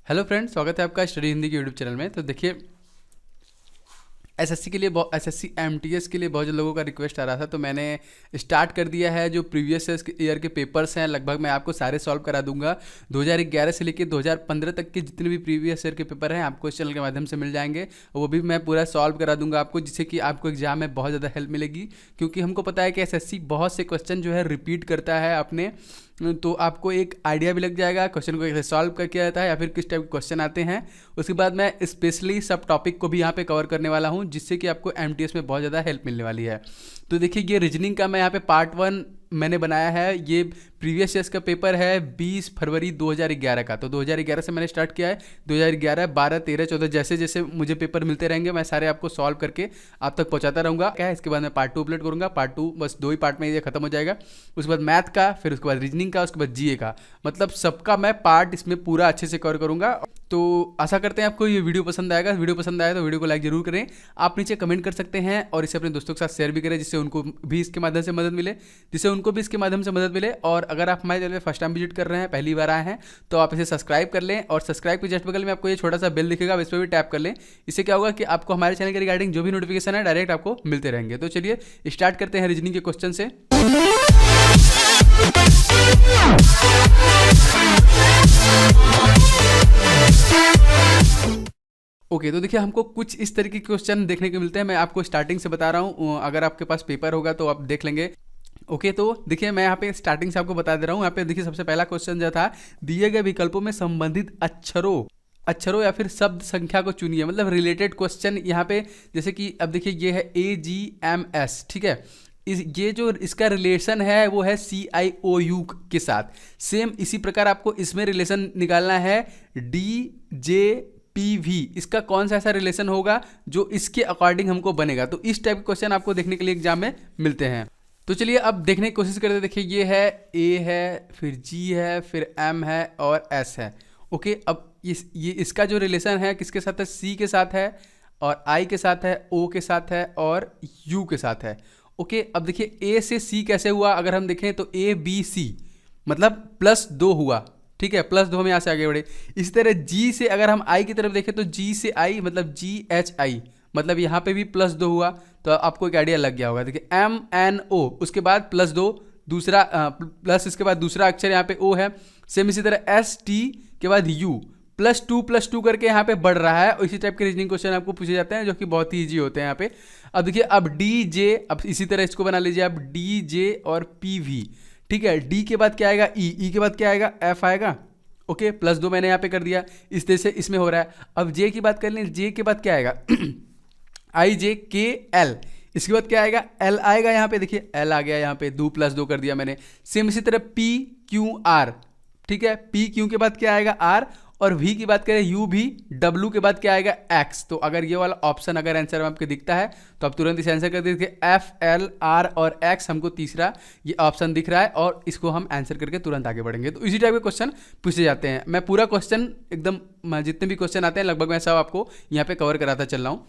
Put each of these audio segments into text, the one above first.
Hello friends, स्वागत है आपका स्टडी हिंदी के यूट्यूब चैनल में। तो देखिए, एसएससी के लिए एसएससी एमटीएस के लिए बहुत लोगों का रिक्वेस्ट आ रहा था, तो मैंने स्टार्ट कर दिया है। जो प्रीवियस ईयर के पेपर्स हैं लगभग मैं आपको सारे सॉल्व करा दूंगा। 2011 से लेकर 2015 तक के जितने भी प्रीवियस ईयर के पेपर हैं आपको इस चैनल के माध्यम से मिल जाएंगे, वो भी मैं पूरा सॉल्व करा दूंगा आपको, जिससे कि आपको एग्जाम में बहुत ज़्यादा हेल्प मिलेगी। क्योंकि हमको पता है कि एसएससी बहुत से क्वेश्चन जो है रिपीट करता है अपने, तो आपको एक आइडिया भी लग जाएगा क्वेश्चन को कैसे सॉल्व करके आता है या फिर किस टाइप के क्वेश्चन आते हैं। उसके बाद मैं स्पेशली सब टॉपिक को भी यहाँ पे कवर करने वाला हूँ, जिससे कि आपको एमटीएस में बहुत ज़्यादा हेल्प मिलने वाली है। तो देखिए, ये रीजनिंग का मैं यहाँ पे पार्ट 1 मैंने बनाया है। ये प्रीवियस ईयर्स का पेपर है 20 फरवरी 2011 का। तो 2011 से मैंने स्टार्ट किया है। 2011, 12, 13, 14 जैसे जैसे मुझे पेपर मिलते रहेंगे मैं सारे आपको सॉल्व करके आप तक पहुंचाता रहूँगा। क्या है, इसके बाद मैं पार्ट 2 अपलोड करूँगा। पार्ट 2 बस 2 ही पार्ट में ये खत्म हो जाएगा। उसके बाद मैथ का, फिर उसके बाद रीजनिंग का, उसके बाद जीए का, मतलब सबका मैं पार्ट इसमें पूरा अच्छे से कवर करूँगा। तो आशा करते हैं आपको ये वीडियो पसंद आएगा। वीडियो पसंद आया तो वीडियो को लाइक जरूर करें। आप नीचे कमेंट कर सकते हैं और इसे अपने दोस्तों के साथ शेयर भी करें, जिससे उनको भी इसके माध्यम से मदद मिले। और अगर आप हमारे चैनल पे फर्स्ट टाइम विजिट कर रहे हैं, पहली बार आए हैं, तो आप इसे सब्सक्राइब कर लें। और सब्सक्राइब के जस्ट बगल में आपको ये छोटा सा बेल दिखेगा, आप इस पर भी टैप कर लें। इससे क्या होगा कि आपको हमारे चैनल के रिगार्डिंग जो भी नोटिफिकेशन है डायरेक्ट आपको मिलते रहेंगे। तो चलिए स्टार्ट करते हैं रीजनिंग के क्वेश्चन से। ओके, तो देखिए, हमको कुछ इस तरीके के क्वेश्चन देखने को मिलते हैं। मैं आपको स्टार्टिंग से बता रहा हूँ, अगर आपके पास पेपर होगा तो आप देख लेंगे। ओके, तो देखिए, मैं यहाँ पे स्टार्टिंग से आपको बता दे रहा हूँ। यहाँ पे देखिए, सबसे पहला क्वेश्चन जो था, दिए गए विकल्पों में संबंधित अक्षरों या फिर शब्द संख्या को चुनिए। मतलब रिलेटेड क्वेश्चन यहाँ पे, जैसे कि अब देखिए, ये है AGMS, ठीक है। ये जो इसका रिलेशन है वो है CIOU के साथ। सेम इसी प्रकार आपको इसमें रिलेशन निकालना है DJPV। इसका कौन सा ऐसा रिलेशन होगा जो इसके अकॉर्डिंग हमको बनेगा। तो इस टाइप के क्वेश्चन आपको देखने के लिए एग्जाम में मिलते हैं। तो चलिए अब देखने की कोशिश करते हैं। देखिए, ये है A है, फिर G है, फिर M है और S है। ओके, अब ये इसका जो रिलेशन है किसके साथ है, C के साथ है, और I के साथ है, O के साथ है, और U के साथ है। ओके, अब देखिए, A से C कैसे हुआ, अगर हम देखें तो ABC मतलब +2 हुआ, ठीक है। +2 हम यहाँ से आगे बढ़े। इसी तरह G से अगर हम I की तरफ देखें तो G से I मतलब GHI, मतलब यहाँ पे भी +2 हुआ। तो आपको एक आइडिया लग गया होगा। देखिए, MNO, उसके बाद +2, दूसरा प्लस, इसके बाद दूसरा अक्षर यहाँ पे O है। सेम इसी तरह ST के बाद U, +2 करके यहाँ पे बढ़ रहा है। और इसी टाइप के रीजनिंग क्वेश्चन आपको पूछे जाते हैं, जो कि बहुत ही ईजी होते हैं यहाँ पे। अब देखिए, अब DJ, अब इसी तरह इसको बना लीजिए, अब DJ और PV, ठीक है। D के बाद क्या आएगा, E के बाद क्या आएगा, F आएगा। ओके, +2 मैंने यहाँ पे कर दिया। इस तरह से इसमें हो रहा है। अब J की बात कर लें, J के बाद क्या आएगा IJKL, इसके बाद क्या आएगा, L आएगा। यहाँ पे देखिए, L आ गया, यहाँ पे 2 +2 कर दिया मैंने। सेम इसी तरह PQR, ठीक है। PQ के बाद क्या आएगा, R, और V की बात करें UV, W के बाद क्या आएगा, X। तो अगर ये वाला ऑप्शन अगर आंसर में आपको दिखता है तो आप तुरंत इसे आंसर कर दीजिए। FLR और X हमको तीसरा ये ऑप्शन दिख रहा है, और इसको हम आंसर करके तुरंत आगे बढ़ेंगे। तो इसी टाइप के क्वेश्चन पूछे जाते हैं। मैं पूरा क्वेश्चन एकदम, जितने भी क्वेश्चन आते हैं लगभग मैं सब आपको यहाँ पे कवर कराता चल रहा हूँ।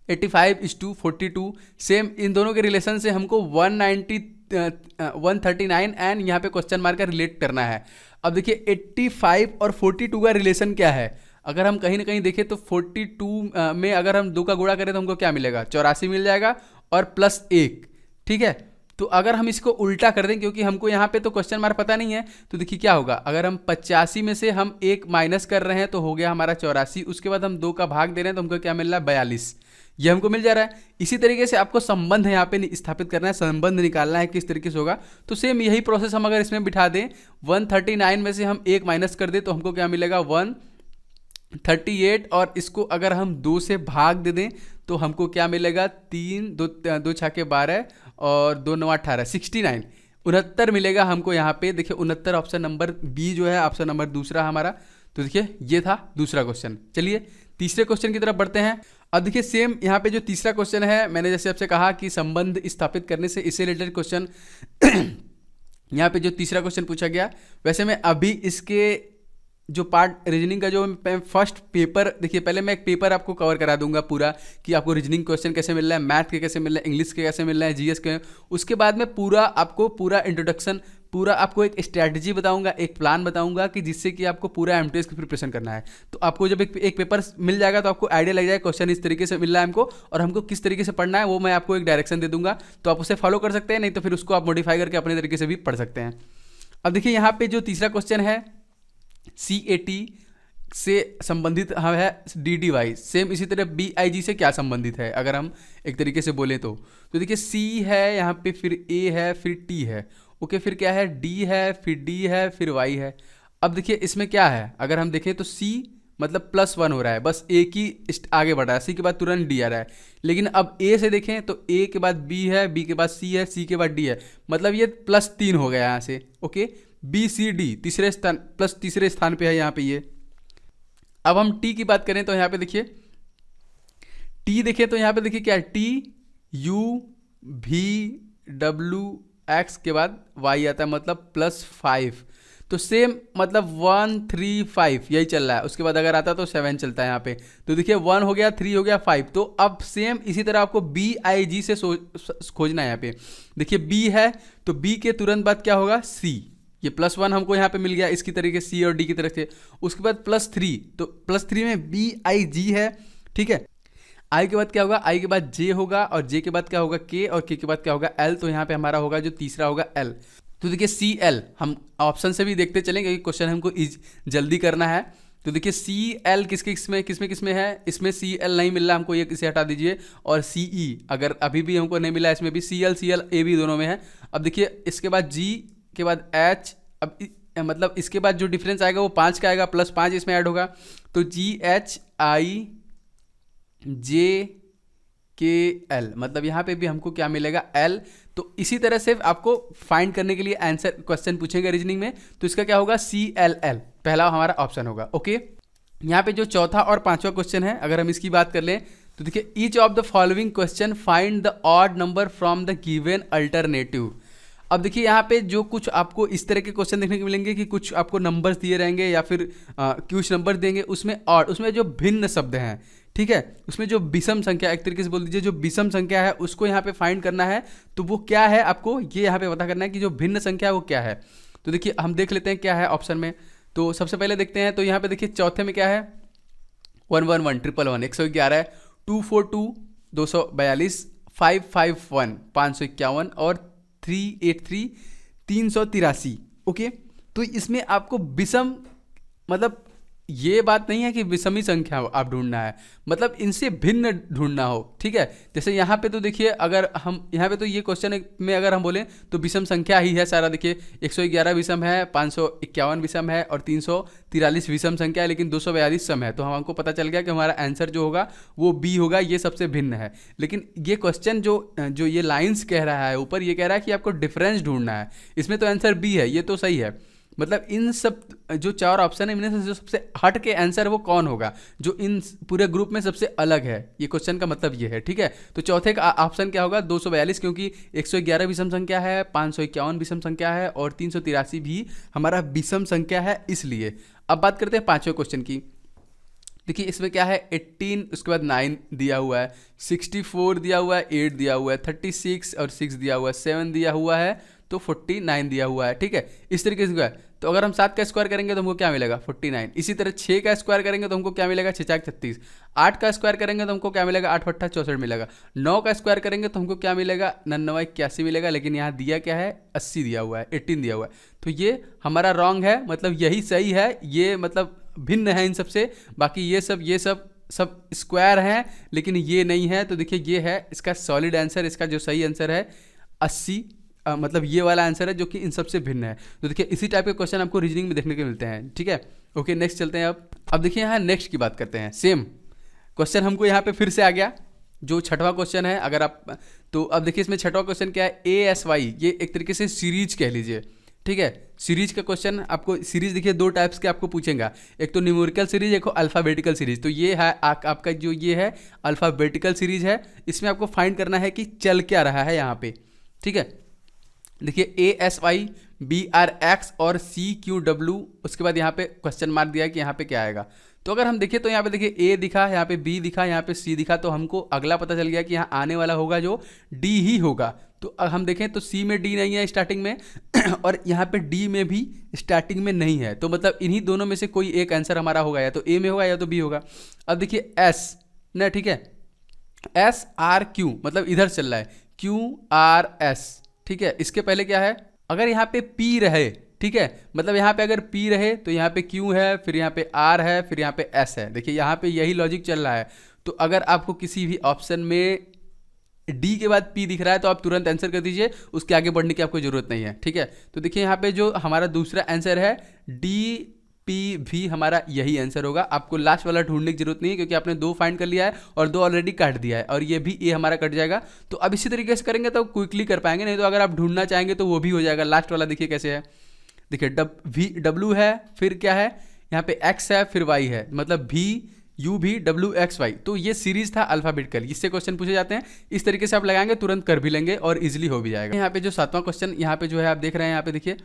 85:42, सेम इन दोनों के रिलेशन से हमको 139 एंड यहाँ पे क्वेश्चन मार्क का रिलेट करना है। अब देखिए, 85 और 42 का रिलेशन क्या है। अगर हम कहीं ना कहीं देखें तो 42 में अगर हम 2 का गुणा करें तो हमको क्या मिलेगा, 84 मिल जाएगा, और +1, ठीक है। तो अगर हम इसको उल्टा कर दें, क्योंकि हमको यहाँ पे तो क्वेश्चन मार्क पता नहीं है, तो देखिए क्या होगा, अगर हम 85 में से हम 1 माइनस कर रहे हैं तो हो गया हमारा 84। उसके बाद हम 2 का भाग दे रहे हैं तो हमको क्या मिल रहा है, 42, ये हमको मिल जा रहा है। इसी तरीके से आपको संबंध यहाँ पे स्थापित करना है, संबंध निकालना है किस तरीके से होगा। तो सेम यही प्रोसेस हम अगर इसमें बिठा दें, 139 में से हम 1 माइनस कर दें तो हमको क्या मिलेगा, 138, और इसको अगर हम 2 से भाग दे दें तो हमको क्या मिलेगा, 3, 2 छाके 12 और 2 9 18, 69, 69 मिलेगा हमको यहाँ पे। देखिए, 69 ऑप्शन नंबर बी जो है, ऑप्शन नंबर दूसरा हमारा। तो देखिए, ये था दूसरा क्वेश्चन। चलिए तीसरे क्वेश्चन की तरफ बढ़ते हैं। अब देखिए, सेम यहाँ पे जो तीसरा क्वेश्चन है, मैंने जैसे आपसे कहा कि संबंध स्थापित करने से इससे रिलेटेड क्वेश्चन यहाँ पे जो तीसरा क्वेश्चन पूछा गया, वैसे मैं अभी इसके जो पार्ट रीजनिंग का जो फर्स्ट पेपर, देखिए पहले मैं एक पेपर आपको कवर करा दूंगा पूरा, कि आपको रीजनिंग क्वेश्चन कैसे मिल रहा है, मैथ के कैसे मिल रहा है, इंग्लिश के कैसे मिल रहा है, जीएस के। उसके बाद में पूरा आपको पूरा इंट्रोडक्शन पूरा आपको एक स्ट्रैटेजी बताऊंगा, एक प्लान बताऊंगा कि जिससे कि आपको पूरा एमटीएस की प्रिपरेशन करना है। तो आपको जब एक पेपर मिल जाएगा तो आपको आइडिया लग जाएगा क्वेश्चन इस तरीके से मिल रहा है हमको, और हमको किस तरीके से पढ़ना है वो मैं आपको एक डायरेक्शन दे दूंगा। तो आप उसे फॉलो कर सकते हैं, नहीं तो फिर उसको आप मॉडिफाई करके अपने तरीके से भी पढ़ सकते हैं। अब देखिए यहाँ पे जो तीसरा क्वेश्चन है CAT से संबंधित है DDY, सेम इसी तरह BIG से क्या संबंधित है अगर हम एक तरीके से बोले तो देखिए C है यहाँ पे, फिर A है, फिर T है, ओके, फिर क्या है D है, फिर D है, फिर Y है। अब देखिए इसमें क्या है, अगर हम देखें तो C मतलब +1 हो रहा है, बस A की आगे बढ़ रहा है, C के बाद तुरंत D आ रहा है। लेकिन अब A से देखें तो A के बाद B है, B के बाद C है, C के बाद D है, मतलब ये +3 हो गया यहाँ से, ओके। BCD तीसरे स्थान पे है यहाँ पे ये। अब हम T की बात करें तो यहाँ पे देखिए T देखें तो यहाँ पे देखिए क्या है, TUVWX के बाद Y आता है, मतलब +5। तो सेम मतलब 1 3 5 यही चल रहा है, उसके बाद अगर आता तो 7 चलता है यहाँ पे। तो देखिए 1 हो गया, 3 हो गया, 5। तो अब सेम इसी तरह आपको BIG से खोजना है। यहाँ पे देखिए B है तो B के तुरंत बाद क्या होगा, C, ये +1 हमको यहाँ पे मिल गया इसकी तरीके C और D की तरफ से। उसके बाद +3, तो +3 में BIG है, ठीक है। I के बाद क्या होगा, I के बाद J होगा, और J के बाद क्या होगा K, और K के बाद क्या होगा L। तो यहाँ पे हमारा होगा जो तीसरा होगा L। तो देखिए CL हम ऑप्शन से भी देखते चलेंगे क्योंकि क्वेश्चन हमको जल्दी करना है। तो देखिए CL किसमें है, इसमें CL नहीं मिल रहा हमको, ये इसे हटा दीजिए। और CE अगर अभी भी हमको नहीं मिला, इसमें भी CL A भी दोनों में है। अब देखिए इसके बाद G के बाद H, अब मतलब इसके बाद जो डिफरेंस आएगा वो 5 का आएगा, +5 इसमें ऐड होगा। तो GHIJKL, मतलब यहाँ पे भी हमको क्या मिलेगा, L। तो इसी तरह से आपको फाइंड करने के लिए आंसर क्वेश्चन पूछेंगे रीजनिंग में, तो इसका क्या होगा CLL, पहला हमारा ऑप्शन होगा, ओके। यहाँ पे जो चौथा और पांचवा क्वेश्चन है अगर हम इसकी बात कर लें तो देखिए each of the following question find the odd number from the given alternative. अब देखिए यहाँ पे जो कुछ आपको इस तरह के क्वेश्चन देखने को मिलेंगे कि कुछ आपको नंबर्स दिए रहेंगे या फिर कुछ नंबर देंगे, उसमें ऑड, उसमें जो भिन्न शब्द हैं, ठीक है, उसमें जो विषम संख्या, एक तरीके से बोल दीजिए जो विषम संख्या है उसको यहाँ पे फाइंड करना है। तो वो क्या है आपको ये यहाँ पे पता करना है कि जो भिन्न संख्या है वो क्या है। तो देखिए हम देख लेते हैं क्या है ऑप्शन में। तो सबसे पहले देखते हैं, तो यहाँ पे देखिए चौथे में क्या है, 111 111 111 242 242 551 551 और 383 383, ओके। तो इसमें आपको विषम, मतलब ये बात नहीं है कि विषमी संख्या आप ढूंढना है, मतलब इनसे भिन्न ढूंढना हो, ठीक है। जैसे यहाँ पे तो देखिए अगर हम यहाँ पे तो ये क्वेश्चन में अगर हम बोलें तो विषम संख्या ही है सारा। देखिए 111 विषम है, 551 विषम है और 343 विषम संख्या है, लेकिन 242 सम है। तो हमको पता चल गया कि हमारा आंसर जो होगा वो बी होगा, ये सबसे भिन्न है। लेकिन ये क्वेश्चन जो ये लाइन्स कह रहा है ऊपर, ये कह रहा है कि आपको डिफरेंस ढूंढना है। इसमें तो आंसर बी है, ये तो सही है। मतलब इन सब जो चार ऑप्शन है इनमें से जो सबसे हट के आंसर वो कौन होगा, जो इन पूरे ग्रुप में सबसे अलग है, ये क्वेश्चन का मतलब ये है, ठीक है। तो चौथे का ऑप्शन क्या होगा, 242, क्योंकि 111 विषम संख्या है, 551 विषम संख्या है और 383 भी हमारा विषम संख्या है, इसलिए। अब बात करते हैं पांचवें क्वेश्चन की। देखिए इसमें क्या है, 18, उसके बाद 9 दिया हुआ है, 64 दिया हुआ है, 8 दिया हुआ है, 36 और 6 दिया हुआ है, 7 दिया हुआ है, तो 49 दिया हुआ है, ठीक है। इस तरीके से है। तो अगर हम 7 का स्क्वायर करेंगे तो हमको क्या मिलेगा, 49। इसी तरह 6 का स्क्वायर करेंगे तो हमको क्या मिलेगा, 6 4 36। 8 का स्क्वायर करेंगे तो हमको क्या मिलेगा, 8 8 64 मिलेगा। 9 का स्क्वायर करेंगे तो हमको क्या मिलेगा, 99 81 मिलेगा। लेकिन यहाँ दिया क्या है, 80 दिया हुआ है, 18 दिया हुआ है। तो ये हमारा रॉन्ग है, मतलब यही सही है, ये मतलब भिन्न है इन सबसे। बाकी ये सब स्क्वायर हैं, लेकिन ये नहीं है। तो देखिए ये है इसका सॉलिड आंसर, इसका जो सही आंसर है 80, मतलब ये वाला आंसर है जो कि इन सबसे भिन्न है। तो देखिए इसी टाइप के क्वेश्चन आपको रीजनिंग में देखने को मिलते हैं, ठीक है। ओके नेक्स्ट चलते हैं। अब देखिए यहाँ नेक्स्ट की बात करते हैं। सेम क्वेश्चन हमको यहाँ पे फिर से आ गया, जो छठवां क्वेश्चन है। अगर आप तो अब देखिए इसमें छठवां क्वेश्चन क्या है, ASY, ये एक तरीके से सीरीज कह लीजिए, ठीक है। सीरीज का क्वेश्चन आपको, सीरीज देखिए दो टाइप्स के आपको पूछेगा, एक तो न्यूमेरिकल सीरीज, एक अल्फ़ाबेटिकल सीरीज। तो ये है आपका जो ये है अल्फ़ाबेटिकल सीरीज है। इसमें आपको फाइंड करना है कि चल क्या रहा है यहाँ पे, ठीक है। देखिए ASY BRX और CQW, उसके बाद यहाँ पे क्वेश्चन मार्क दिया है कि यहाँ पे क्या आएगा। तो अगर हम देखें तो यहाँ पे देखिए A दिखा, यहाँ पे B दिखा, यहाँ पे C दिखा, तो हमको अगला पता चल गया कि यहाँ आने वाला होगा जो D ही होगा। तो अब हम देखें तो सी में डी नहीं है स्टार्टिंग में और यहाँ पे डी में भी स्टार्टिंग में नहीं है, तो मतलब इन्हीं दोनों में से कोई एक आंसर हमारा होगा, या तो ए में होगा या तो बी होगा। अब देखिए एस ना, ठीक है, एस आर क्यू मतलब इधर चल रहा है, क्यू आर एस, ठीक है। इसके पहले क्या है, अगर यहाँ पे पी रहे, ठीक है, मतलब यहाँ पे अगर पी रहे तो यहाँ पे क्यू है, फिर यहाँ पे आर है, फिर यहाँ पे एस है। देखिए यहाँ पे यही लॉजिक चल रहा है। तो अगर आपको किसी भी ऑप्शन में डी के बाद पी दिख रहा है तो आप तुरंत आंसर कर दीजिए, उसके आगे बढ़ने की आपको जरूरत नहीं है, ठीक है। तो देखिए यहाँ पे जो हमारा दूसरा आंसर है डी पी भी हमारा यही आंसर होगा। आपको लास्ट वाला ढूंढने की जरूरत नहीं है क्योंकि आपने 2 फाइंड कर लिया है और 2 ऑलरेडी काट दिया है, और ये भी ए हमारा कट जाएगा। तो अब इसी तरीके से करेंगे तो क्विकली कर पाएंगे, नहीं तो अगर आप ढूंढना चाहेंगे तो वो भी हो जाएगा। लास्ट वाला देखिए कैसे है, देखिए डब्ल्यू है, फिर क्या है यहाँ पे एक्स है, फिर वाई है, मतलब भी यू भी डब्ल्यू एक्स वाई। तो ये सीरीज था अल्फाबेटिकल, इससे क्वेश्चन पूछे जाते हैं। इस तरीके से आप लगाएंगे तुरंत कर भी लेंगे और इजीली हो भी जाएगा। यहाँ पे जो 7वां क्वेश्चन यहाँ पे जो है आप देख रहे हैं, यहाँ पे देखिए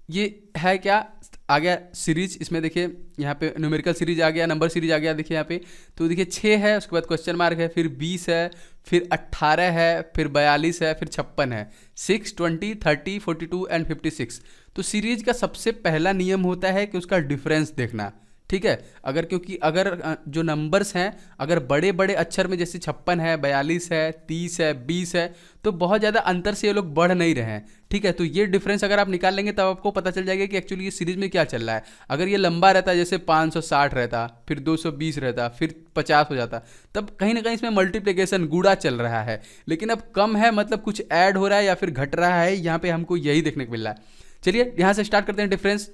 ये है क्या, आ गया सीरीज। इसमें देखिए यहाँ पे न्यूमेरिकल सीरीज आ गया, नंबर सीरीज आ गया, देखिए यहाँ पे। तो देखिए 6 है, उसके बाद क्वेश्चन मार्क है, फिर 20 है, फिर 18 है, फिर 42 है, फिर 56 है, 6, 20, 30, 42 एंड 56। तो सीरीज का सबसे पहला नियम होता है कि उसका डिफरेंस देखना, ठीक है। अगर क्योंकि अगर जो नंबर्स हैं अगर बड़े बड़े अक्षर में जैसे 56 है, 42 है, 30 है, 20 है, तो बहुत ज़्यादा अंतर से ये लोग बढ़ नहीं रहे हैं, ठीक है। तो ये डिफरेंस अगर आप निकाल लेंगे तब आपको पता चल जाएगा कि एक्चुअली ये सीरीज में क्या चल रहा है। अगर ये लंबा रहता जैसे 560 रहता, फिर 220 रहता, फिर 50 हो जाता, तब कहीं ना कहीं इसमें मल्टीप्लिकेशन गुणा चल रहा है। लेकिन अब कम है, मतलब कुछ ऐड हो रहा है या फिर घट रहा है, यहाँ पे हमको यही देखने को मिल रहा है। चलिए यहाँ से स्टार्ट करते हैं डिफरेंस।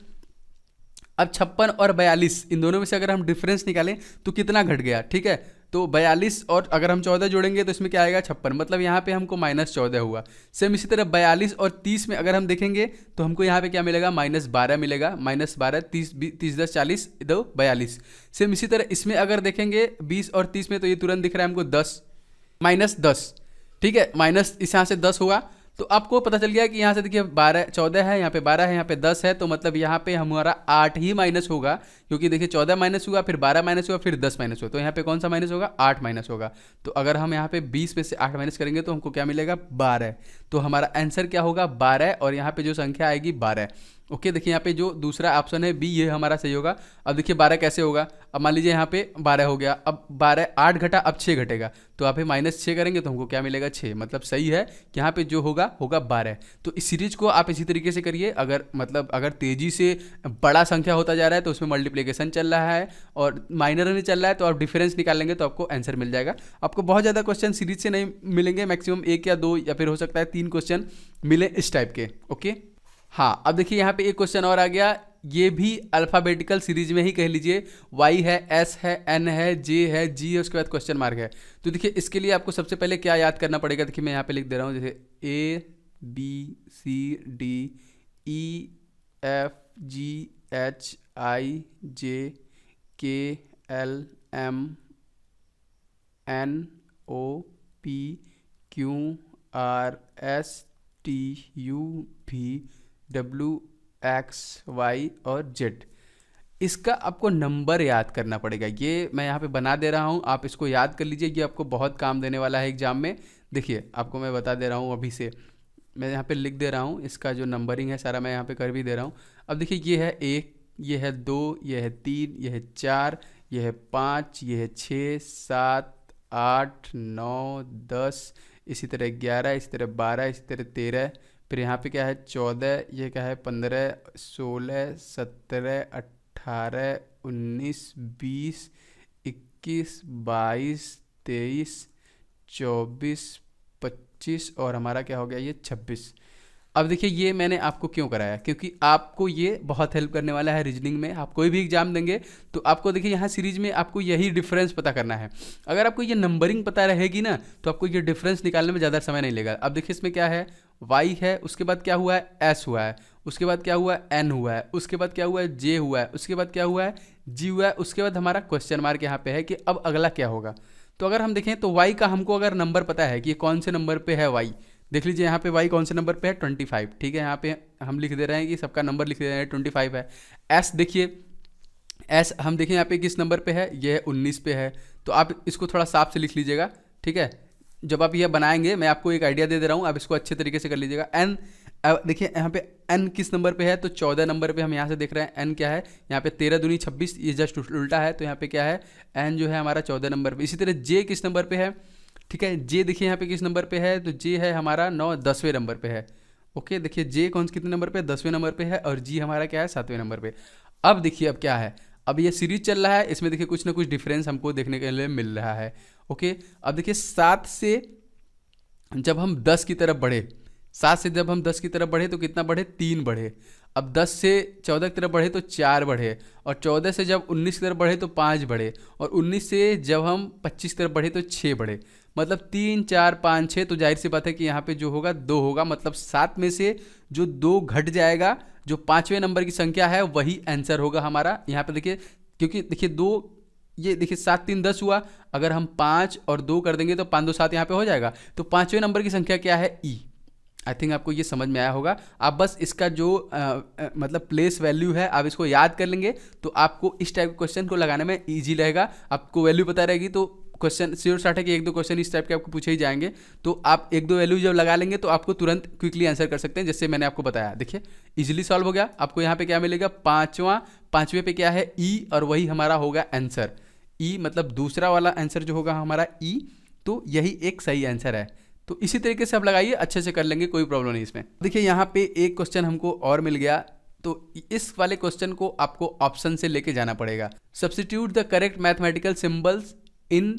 अब 56 और 42 इन दोनों में से अगर हम डिफरेंस निकालें तो कितना घट गया, ठीक है। तो 42 और अगर हम 14 जोड़ेंगे तो इसमें क्या आएगा 56, मतलब यहाँ पे हमको -14 हुआ। सेम इसी तरह 42 और 30 में अगर हम देखेंगे तो हमको यहाँ पे क्या मिलेगा, -12 मिलेगा, -12, 30, 30, 10, 40, 2, 42। सेम इसी तरह इसमें अगर देखेंगे 20 और 30 में तो ये तुरंत दिख रहा है हमको 10, -10, ठीक है, माइनस इस यहाँ से 10 हुआ। तो आपको पता चल गया कि यहाँ से देखिए 14 है, यहाँ पे 12 है, यहाँ पे 10 है, तो मतलब यहाँ पे हमारा 8 ही माइनस होगा, क्योंकि देखिए 14 माइनस हुआ, फिर 12 माइनस हुआ, फिर 10 माइनस हुआ, तो यहाँ पे कौन सा माइनस होगा, 8 माइनस होगा। तो अगर हम यहाँ पे 20 में से 8 माइनस करेंगे तो हमको क्या मिलेगा, 12। तो हमारा आंसर क्या होगा, 12, और यहाँ पे जो संख्या आएगी 12। ओके, देखिए यहाँ पे जो दूसरा ऑप्शन है बी, ये हमारा सही होगा। अब देखिए 12 कैसे होगा, अब मान लीजिए यहाँ पे 12 हो गया, अब 12, 8 घटा, अब 6 घटेगा, तो आप -6 करेंगे तो हमको क्या मिलेगा, 6, मतलब सही है कि यहाँ पे जो होगा 12। तो इस सीरीज को आप इसी तरीके से करिए। अगर मतलब अगर तेजी से बड़ा संख्या होता जा रहा है तो उसमें मल्टीप्लिकेशन चल रहा है, और माइनर में चल रहा है तो आप डिफरेंस निकाल लेंगे तो आपको आंसर मिल जाएगा। आपको बहुत ज़्यादा क्वेश्चन सीरीज से नहीं मिलेंगे, मैक्सिमम 1 या 2 या फिर हो सकता है 3 क्वेश्चन मिले इस टाइप के। ओके, हाँ, अब देखिए यहाँ पे एक क्वेश्चन और आ गया, ये भी अल्फ़ाबेटिकल सीरीज में ही कह लीजिए। वाई है, एस है, एन है, जे है, जी है, उसके बाद क्वेश्चन मार्क है। तो देखिए इसके लिए आपको सबसे पहले क्या याद करना पड़ेगा, देखिए मैं यहाँ पे लिख दे रहा हूँ, जैसे ABCDEFGHIJKLMNOPQRSTUV और जेड। इसका आपको नंबर याद करना पड़ेगा। ये मैं यहाँ पे बना दे रहा हूँ, आप इसको याद कर लीजिए, ये आपको बहुत काम देने वाला है एग्जाम में। देखिए आपको मैं बता दे रहा हूँ अभी से, मैं यहाँ पे लिख दे रहा हूँ, इसका जो नंबरिंग है सारा मैं यहाँ पे कर भी दे रहा हूँ। अब देखिए ये है 1, ये है 2, ये है 3, ये है 4, ये है 5, ये है 6, 7, 8, 9, 10, इसी तरह 11, इसी तरह 12, इसी तरह 13, फिर यहाँ पे क्या है 14, ये क्या है 15, 16, 17, 18, 19, 20, 21, 22, 23, 24, 25 और हमारा क्या हो गया ये 26। अब देखिए ये मैंने आपको क्यों कराया, क्योंकि आपको ये बहुत हेल्प करने वाला है रीजनिंग में। आप कोई भी एग्जाम देंगे तो आपको देखिए यहाँ सीरीज में आपको यही डिफरेंस पता करना है। अगर आपको ये नंबरिंग पता रहेगी ना तो आपको ये डिफरेंस निकालने में ज़्यादा समय नहीं लेगा। अब देखिए इसमें क्या है, वाई है, उसके बाद क्या हुआ है, एस हुआ है, उसके बाद क्या हुआ है, एन हुआ है, उसके बाद क्या हुआ है, जे हुआ है, उसके बाद क्या हुआ है, जी हुआ है, उसके बाद हमारा क्वेश्चन मार्क यहाँ पे है कि अब अगला क्या होगा। तो अगर हम देखें तो वाई का हमको अगर नंबर पता है कि ये कौन से नंबर पे है वाई, देख लीजिए यहाँ पे वाई कौन से नंबर पे है, 25, ठीक है। यहाँ पे हम लिख दे रहे हैं कि सबका नंबर लिख दे रहे हैं 25 है। एस देखिए, एस हम देखें यहाँ पे किस नंबर पे है, ये 19 पे है, तो आप इसको थोड़ा साफ से लिख लीजिएगा, ठीक है। जब आप यह बनाएंगे, मैं आपको एक आइडिया दे दे रहा हूँ, आप इसको अच्छे तरीके से कर लीजिएगा। एन, देखिए यहाँ पे एन किस नंबर पे है, तो 14 नंबर पे हम यहाँ से देख रहे हैं एन क्या है, यहाँ पे 13 दूनी 26, ये जस्ट उल्टा है, तो यहाँ पे क्या है एन जो है हमारा 14 नंबर पे। इसी तरह जे किस नंबर पे है, ठीक है, जे देखिए यहाँ पे किस नंबर पे है, तो जे है हमारा 10वें नंबर पे है। ओके, देखिए जे कितने नंबर पे, 10वें नंबर पे है, और जी हमारा क्या है 7वें नंबर पे। अब देखिए अब क्या है, अब ये सीरीज चल रहा है, इसमें देखिए कुछ ना कुछ डिफरेंस हमको देखने के लिए मिल रहा है। ओके, अब देखिए 7 से जब हम 10 की तरफ बढ़े, 7 से जब हम 10 की तरफ बढ़े तो कितना बढ़े, 3 बढ़े। अब 10 से 14 की तरफ बढ़े तो 4 बढ़े, और 14 से जब 19 की तरफ बढ़े तो 5 बढ़े, और 19 से जब हम 25 की तरफ बढ़े तो 6 बढ़े। मतलब 3 4 5 6, तो जाहिर सी बात है कि यहाँ पे जो होगा 2 होगा, मतलब 7 में से जो 2 घट जाएगा, जो 5वें नंबर की संख्या है वही आंसर होगा हमारा। यहाँ पे देखिए, क्योंकि देखिए 2, ये देखिए 7 3 10 हुआ, अगर हम 5 और 2 कर देंगे तो 5 2 7 यहाँ पे हो जाएगा। तो 5वें नंबर की संख्या क्या है, ई। आई थिंक आपको ये समझ में आया होगा। आप बस इसका जो मतलब प्लेस वैल्यू है आप इसको याद कर लेंगे, तो आपको इस टाइप के क्वेश्चन को लगाने में ईजी रहेगा। आपको वैल्यू पता रहेगी तो क्वेश्चन श्योर स्टार्ट है कि 1 2 क्वेश्चन इस टाइप के आपको पूछे ही जाएंगे। तो आप 1 2 वैल्यू जब लगा लेंगे तो आपको तुरंत क्विकली आंसर कर सकते हैं, जैसे मैंने आपको बताया। देखिए इजीली सॉल्व हो गया। आपको यहाँ पे क्या मिलेगा, 5वें पे क्या है, ई, और वही हमारा होगा आंसर। ई मतलब दूसरा वाला आंसर जो होगा हमारा ई, तो यही एक सही आंसर है। तो इसी तरीके से आप लगाइए, अच्छे से कर लेंगे, कोई प्रॉब्लम नहीं इसमें। देखिए यहाँ पे एक क्वेश्चन हमको और मिल गया, तो इस वाले क्वेश्चन को आपको ऑप्शन से लेके जाना पड़ेगा। Substitute the correct mathematical symbols in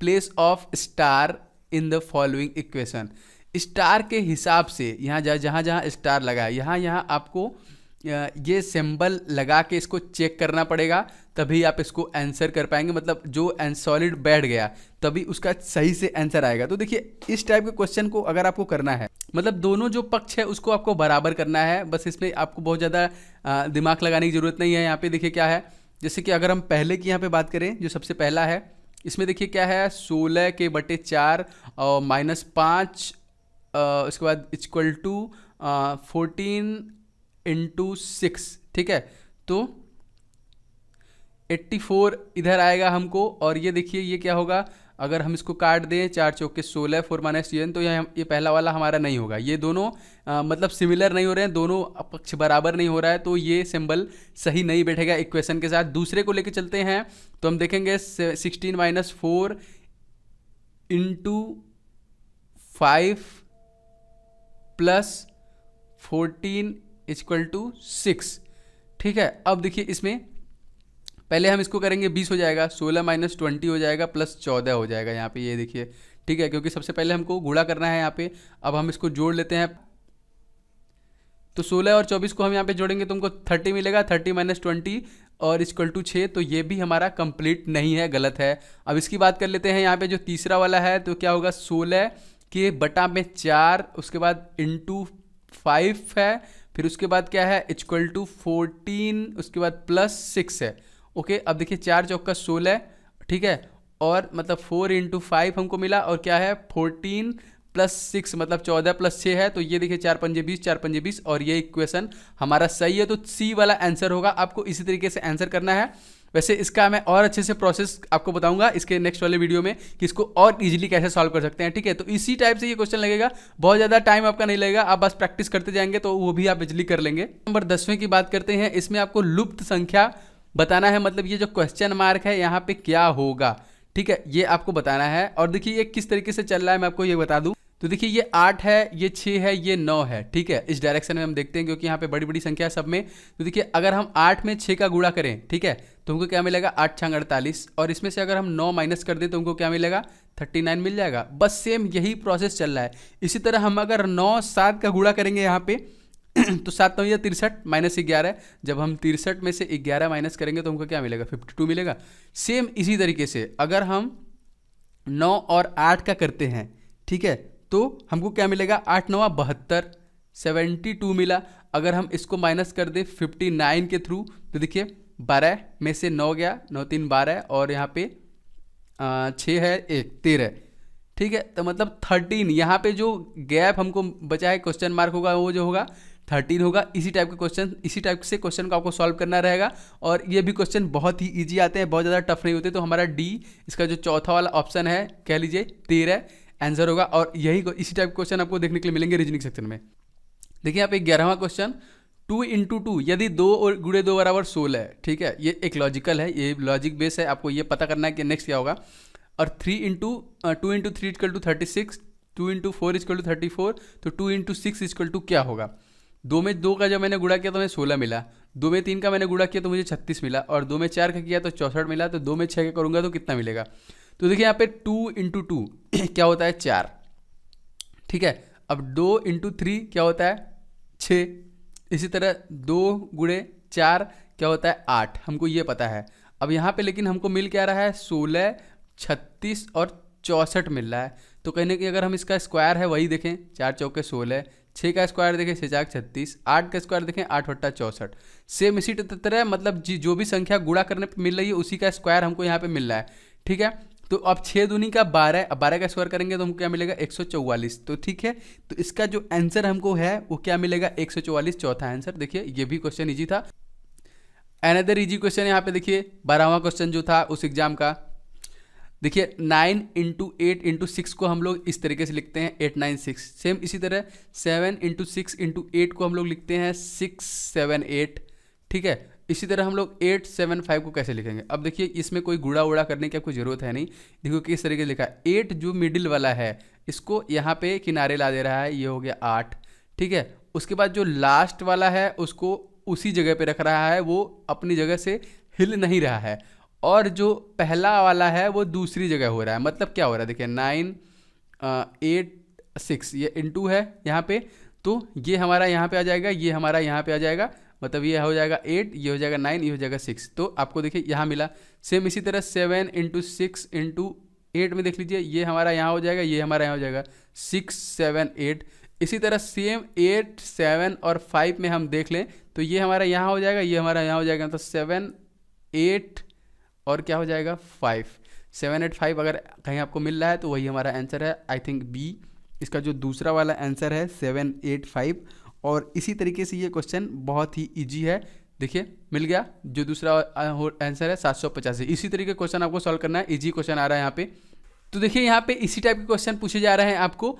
place of star in the following equation. Star के हिसाब से यहाँ जहाँ जहाँ स्टार लगा है, यहाँ आपको ये सिंबल लगा के इसको चेक करना पड़ेगा, तभी आप इसको आंसर कर पाएंगे। मतलब जो सॉलिड बैठ गया तभी उसका सही से आंसर आएगा। तो देखिए इस टाइप के क्वेश्चन को अगर आपको करना है, मतलब दोनों जो पक्ष है उसको आपको बराबर करना है, बस इसमें आपको बहुत ज़्यादा दिमाग लगाने की ज़रूरत नहीं है। यहाँ पे देखिए क्या है, जैसे कि अगर हम पहले की यहाँ पे बात करें, जो सबसे पहला है, इसमें देखिए क्या है, 16/4 और -5, उसके बाद इक्वल टू 14/6, ठीक है। तो 84 इधर आएगा हमको, और ये देखिए ये क्या होगा, अगर हम इसको काट दें, 4 चौके 16, 4 - 7, तो ये पहला वाला हमारा नहीं होगा। ये दोनों मतलब सिमिलर नहीं हो रहे हैं, दोनों पक्ष बराबर नहीं हो रहा है, तो ये सिंबल सही नहीं बैठेगा इक्वेशन के साथ। दूसरे को लेके चलते हैं, तो हम देखेंगे 16 - 4 × 5 + 14 = 6, ठीक है। अब देखिए इसमें पहले हम इसको करेंगे, 20 हो जाएगा, 16 - 20 हो जाएगा, +14 हो जाएगा यहाँ पे, ये देखिए, ठीक है, क्योंकि सबसे पहले हमको गुणा करना है यहाँ पे। अब हम इसको जोड़ लेते हैं, तो 16 और 24 को हम यहाँ पे जोड़ेंगे तो हमको 30 मिलेगा, 30 - 20 और = 6, तो ये भी हमारा कंप्लीट नहीं है, गलत है। अब इसकी बात कर लेते हैं, यहाँ पे जो तीसरा वाला है, तो क्या होगा, 16 के बटा में 4, उसके बाद × 5 है, फिर उसके बाद क्या है, = 14, उसके बाद +6 है। ओके, अब देखिए 4 चौका 16, ठीक है, और मतलब 4 × 5 हमको मिला, और क्या है 14 + 6 मतलब 14 + 6 है, तो ये देखिए 4 पंजे 20, 4 पंजे 20, और ये इक्वेशन हमारा सही है। तो सी वाला आंसर होगा। आपको इसी तरीके से आंसर करना है। वैसे इसका मैं और अच्छे से प्रोसेस आपको बताऊंगा इसके नेक्स्ट वाले वीडियो में कि इसको और इजीली कैसे सॉल्व कर सकते हैं, ठीक है। तो इसी टाइप से ये क्वेश्चन लगेगा, बहुत ज़्यादा टाइम आपका नहीं लगेगा, आप बस प्रैक्टिस करते जाएंगे तो वो भी आप इजीली कर लेंगे। नंबर 10वें की बात करते हैं, इसमें आपको लुप्त संख्या बताना है, मतलब ये जो क्वेश्चन मार्क है यहाँ पे क्या होगा, ठीक है, ये आपको बताना है। और देखिए ये किस तरीके से चल रहा है मैं आपको ये बता दूं, तो देखिए ये 8 है, ये 6 है, ये 9 है, ठीक है। इस डायरेक्शन में हम देखते हैं क्योंकि यहाँ पे बड़ी बड़ी संख्या है सब में। तो देखिए अगर हम 8 में 6 का गुणा करें, ठीक है, तो हमको क्या मिलेगा, 8 × 48, और इसमें से अगर हम 9 माइनस कर दें तो हमको क्या मिलेगा, 39 मिल जाएगा। बस सेम यही प्रोसेस चल रहा है। इसी तरह हम अगर 9 7 का गुणा करेंगे यहाँ पे तो 7 9 63 - 11, जब हम 63 में से 11 माइनस करेंगे तो हमको क्या मिलेगा, 52 मिलेगा। सेम इसी तरीके से अगर हम 9 और 8 का करते हैं, ठीक है, तो हमको क्या मिलेगा, 8 9 72, 72 मिला। अगर हम इसको माइनस कर दें 59 के थ्रू, तो देखिए 12 में से 9 गया, 9 3 12, और यहाँ पे 6 है 1 13, ठीक है। तो मतलब 13, यहाँ पे जो गैप हमको बचा है, क्वेश्चन मार्क होगा, वो जो होगा 13 होगा। इसी टाइप के क्वेश्चन, इसी टाइप से क्वेश्चन को आपको सॉल्व करना रहेगा। और ये भी क्वेश्चन बहुत ही इजी आते हैं, बहुत ज़्यादा टफ नहीं होते। तो हमारा डी, इसका जो चौथा वाला ऑप्शन है, कह लीजिए 13, आंसर होगा। और यही इसी टाइप के क्वेश्चन आपको देखने के लिए मिलेंगे रीजनिंग सेक्शन में। देखिए यहाँ पे 11वां क्वेश्चन, 2 × 2 यदि 2 और गुणे 2 बराबर 16 है, ठीक है, ये एक लॉजिकल है, ये लॉजिक बेस है, आपको ये पता करना है कि नेक्स्ट क्या होगा। और 2 × 3 = 36, 2 × 4 = 34, तो 2 × 6 = क्या होगा। 2 में 2 का जब मैंने गुणा किया तो मुझे 16 मिला, 2 में 3 का मैंने गुणा किया तो मुझे 36 मिला, और 2 में 4 का किया तो 64 मिला, तो 2 में 6 का करूँगा तो कितना मिलेगा। तो देखिए यहाँ पे 2 × 2 क्या होता है 4, ठीक है। अब 2 × 3 क्या होता है 6, इसी तरह 2 × 4 क्या होता है 8, हमको ये पता है। अब यहाँ पे लेकिन हमको मिल क्या रहा है 16, 36 और 64 मिल रहा है। तो कहीं ना कहीं अगर हम इसका स्क्वायर है वही देखें, 4 चौके 16, 6 का स्क्वायर देखें 6 4 36, 8 का स्क्वायर देखें 8 × 64, सेम इसी तरह मतलब जो भी संख्या गुणा करने पे मिल रही है उसी का स्क्वायर हमको यहाँ पे मिल रहा है, ठीक है। तो अब 6 दूनी का 12, अब 12 का स्क्वायर करेंगे तो हमको क्या मिलेगा 144, तो ठीक है। तो इसका जो आंसर हमको है वो क्या मिलेगा 144, चौथा आंसर। देखिए ये भी क्वेश्चन इजी था। अनदर इजी क्वेश्चन यहाँ पे देखिए 12वां क्वेश्चन जो था उस एग्जाम का, देखिए 9 × 8 × 6 को हम लोग इस तरीके से लिखते हैं 8 9 6, सेम इसी तरह 7 × 6 × 8 को हम लोग लिखते हैं 6 7 8, ठीक है। इसी तरह हम लोग 8 7 5 को कैसे लिखेंगे। अब देखिए इसमें कोई गुणा उड़ा करने की आपको जरूरत है नहीं, देखो किस तरीके से लिखा है। 8 जो मिडिल वाला है इसको यहाँ पे किनारे ला दे रहा है, ये हो गया 8, ठीक है। उसके बाद जो लास्ट वाला है उसको उसी जगह पे रख रहा है, वो अपनी जगह से हिल नहीं रहा है, और जो पहला वाला है वो दूसरी जगह हो रहा है। मतलब क्या हो रहा है देखिए 9 8 6 ये इंटू है यहाँ पे, तो ये हमारा यहाँ पे आ जाएगा, ये हमारा यहाँ पे आ जाएगा, मतलब ये हो जाएगा 8, ये हो जाएगा 9, ये हो जाएगा 6। तो आपको देखिए यहाँ मिला। सेम इसी तरह 7 × 6 × 8 में देख लीजिए, ये हमारा यहाँ हो जाएगा, ये हमारा यहाँ हो जाएगा 6 7 8। इसी तरह सेम 8 7 और 5 में हम देख लें तो ये हमारा यहाँ हो जाएगा, ये हमारा यहाँ हो जाएगा, तो 7 8 और क्या हो जाएगा 5, 7 8 5 अगर कहीं आपको मिल रहा है तो वही हमारा आंसर है। आई थिंक बी इसका जो दूसरा वाला आंसर है 7 8 5। और इसी तरीके से ये क्वेश्चन बहुत ही इजी है, देखिए मिल गया जो दूसरा आंसर है 785। इसी तरीके क्वेश्चन आपको सॉल्व करना है, इजी क्वेश्चन आ रहा है यहाँ पे। तो देखिए यहाँ पे इसी टाइप के क्वेश्चन पूछे जा रहे हैं आपको।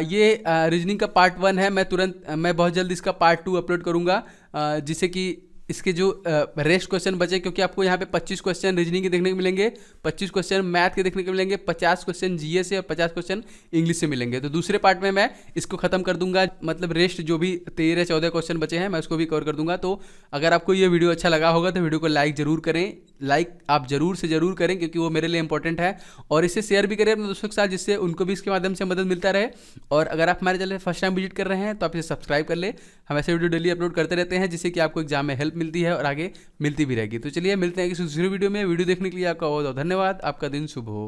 ये रीजनिंग का पार्ट 1 है, मैं बहुत जल्द इसका पार्ट 2 अपलोड करूँगा, जिससे कि इसके जो रेस्ट क्वेश्चन बचे, क्योंकि आपको यहाँ पे 25 क्वेश्चन रीजनिंग के देखने को मिलेंगे, 25 क्वेश्चन मैथ के देखने को मिलेंगे, 50 क्वेश्चन जीए से और 50 क्वेश्चन इंग्लिश से मिलेंगे। तो दूसरे पार्ट में मैं इसको खत्म कर दूंगा, मतलब रेस्ट जो भी 13-14 क्वेश्चन बचे हैं मैं उसको भी कवर कर दूंगा। तो अगर आपको ये वीडियो अच्छा लगा होगा तो वीडियो को लाइक जरूर करें, लाइक आप जरूर से जरूर करें क्योंकि वो मेरे लिए इंपॉर्टेंट है, और इसे शेयर भी करें अपने दोस्तों के साथ जिससे उनको भी इसके माध्यम से मदद मिलता रहे। और अगर आप हमारे चैनल फर्स्ट टाइम विजिट कर रहे हैं तो आप इसे सब्सक्राइब कर ले, हम ऐसे वीडियो डेली अपलोड करते रहते हैं जिससे कि आपको एग्जाम में हेल्प मिलती है और आगे मिलती भी रहेगी। तो चलिए मिलते हैं किसी दूसरी वीडियो में। वीडियो देखने के लिए आपका बहुत बहुत धन्यवाद, आपका दिन शुभ हो।